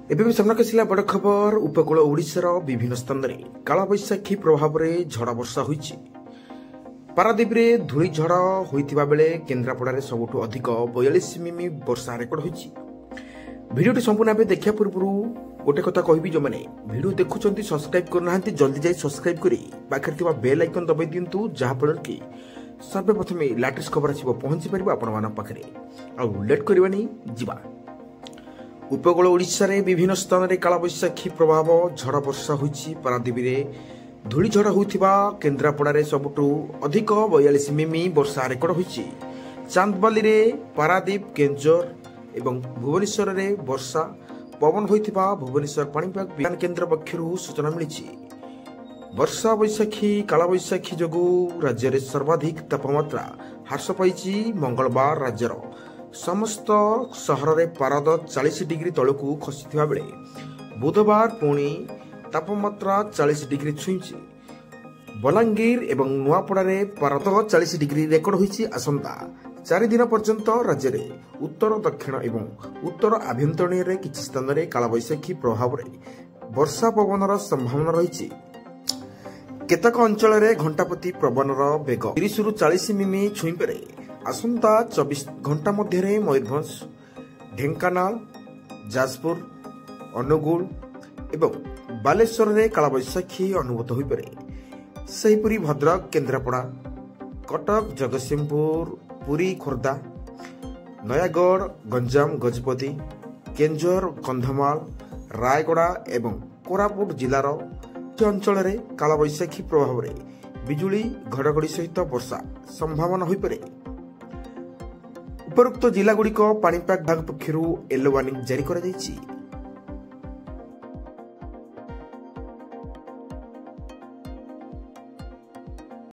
ଏବେ ବି ସାମ୍ନାକୁ ଆସିଲା ବଡ଼ ଖବର। ଉପକୂଳ ଓଡ଼ିଶାର ବିଭିନ୍ନ ସ୍ଥାନରେ କାଳବୈଶାଖୀ ପ୍ରଭାବରେ ଝଡ଼ ବର୍ଷା ହୋଇଛି। ପାରାଦୀପରେ ଧୂଳିଝଡ଼ ହୋଇଥିବା ବେଳେ କେନ୍ଦ୍ରାପଡ଼ାରେ ସବୁଠୁ ଅଧିକ 42 ମିମି ବର୍ଷା ରେକର୍ଡ ହୋଇଛି। ଭିଡ଼ିଓଟି ସମ୍ପୂର୍ଣ୍ଣ ଭାବେ ଦେଖିବା ପୂର୍ବରୁ ଗୋଟେ କଥା କହିବି, ଯେଉଁମାନେ ଭିଡ଼ିଓ ଦେଖୁଛନ୍ତି ସବସ୍କ୍ରାଇବ୍ କରୁନାହାନ୍ତି ଜଲ୍ଦି ଯାଇ ସବସ୍କ୍ରାଇବ୍ କରି ପାଖରେ ଥିବା ବେଲ୍ ଆଇକନ୍ ଦବାଇ ଦିଅନ୍ତୁ, ଯାହାଫଳରେ କି ସର୍ବପ୍ରଥମେ ଲାଟେଷ୍ଟ ଖବର ଆସିବ ପହଞ୍ଚି ପାରିବ ଆପଣମାନଙ୍କ ପାଖରେ। ଆଉ ଲେଟ୍ କରିବାନି, ଯିବା। ଉପକୂଳ ଓଡ଼ିଶାରେ ବିଭିନ୍ନ ସ୍ଥାନରେ କାଳବୈଶାଖୀ ପ୍ରଭାବ ଝଡ଼ ବର୍ଷା ହୋଇଛି। ପାରାଦୀପରେ ଧୂଳିଝଡ଼ ହୋଇଥିବା କେନ୍ଦ୍ରାପଡ଼ାରେ ସବୁଠୁ ଅଧିକ 42 ମିମି ବର୍ଷା ରେକର୍ଡ ହୋଇଛି। ଚାନ୍ଦବାଲିରେ, ପାରାଦୀପ, କେନ୍ଦୁଝର ଏବଂ ଭୁବନେଶ୍ୱରରେ ବର୍ଷା ପବନ ହୋଇଥିବା ଭୁବନେଶ୍ୱର ପାଣିପାଗ ବିଜ୍ଞାନ କେନ୍ଦ୍ର ପକ୍ଷରୁ ସୂଚନା ମିଳିଛି। ବର୍ଷା ବୈଶାଖୀ କାଳବୈଶାଖୀ ଯୋଗୁଁ ରାଜ୍ୟରେ ସର୍ବାଧିକ ତାପମାତ୍ରା ହ୍ରାସ ପାଇଛି। ମଙ୍ଗଳବାର ରାଜ୍ୟର ସମସ୍ତ ସହରରେ ପାରଦ 40 ଡିଗ୍ରୀ ତଳକୁ ଖସିଥିବା ବେଳେ ବୁଧବାର ପୁଣି ତାପମାତ୍ରା 40 ଡିଗ୍ରୀ ଛୁଇଁଛି। ବଲାଙ୍ଗୀର ଏବଂ ନୂଆପଡ଼ାରେ ପାରଦ 40 ଡିଗ୍ରୀ ରେକର୍ଡ ହୋଇଛି। ଆସନ୍ତା 4 ଦିନ ପର୍ଯ୍ୟନ୍ତ ରାଜ୍ୟରେ ଉତ୍ତର, ଦକ୍ଷିଣ ଏବଂ ଉତ୍ତର ଆଭ୍ୟନ୍ତରୀଣରେ କିଛି ସ୍ଥାନରେ କାଳବୈଶାଖୀ ପ୍ରଭାବରେ ବର୍ଷା ପବନର ସମ୍ଭାବନା ରହିଛି। କେତେକ ଅଞ୍ଚଳରେ ଘଣ୍ଟାପ୍ରତି ପବନର ବେଗ 30ରୁ 40 ମିମି ଛୁଇଁପାରେ। ଆସନ୍ତା 24 ଘଣ୍ଟା ମଧ୍ୟରେ ମୟୂରଭଞ୍ଜ, ଢେଙ୍କାନାଳ, ଯାଜପୁର, ଅନୁଗୁଳ ଏବଂ ବାଲେଶ୍ୱରରେ କାଳବୈଶାଖୀ ଅନୁଭୂତ ହୋଇପାରେ। ସେହିପରି ଭଦ୍ରକ, କେନ୍ଦ୍ରାପଡ଼ା, କଟକ, ଜଗତସିଂହପୁର, ପୁରୀ, ଖୋର୍ଦ୍ଧା, ନୟାଗଡ଼, ଗଞ୍ଜାମ, ଗଜପତି, କେନ୍ଦୁଝର, କନ୍ଧମାଳ, ରାୟଗଡ଼ା ଏବଂ କୋରାପୁଟ ଜିଲ୍ଲାର କିଛି ଅଞ୍ଚଳରେ କାଳବୈଶାଖୀ ପ୍ରଭାବରେ ବିଜୁଳି ଘଡ଼ଘଡ଼ି ସହିତ ବର୍ଷା ସମ୍ଭାବନା ହୋଇପାରେ। ଉପରୋକ୍ତ ଜିଲ୍ଲାଗୁଡ଼ିକ ପାଣିପାଗ ବିଭାଗ ପକ୍ଷରୁ ୟେଲୋ ୱାର୍ଣ୍ଣିଂ ଜାରି କରାଯାଇଛି।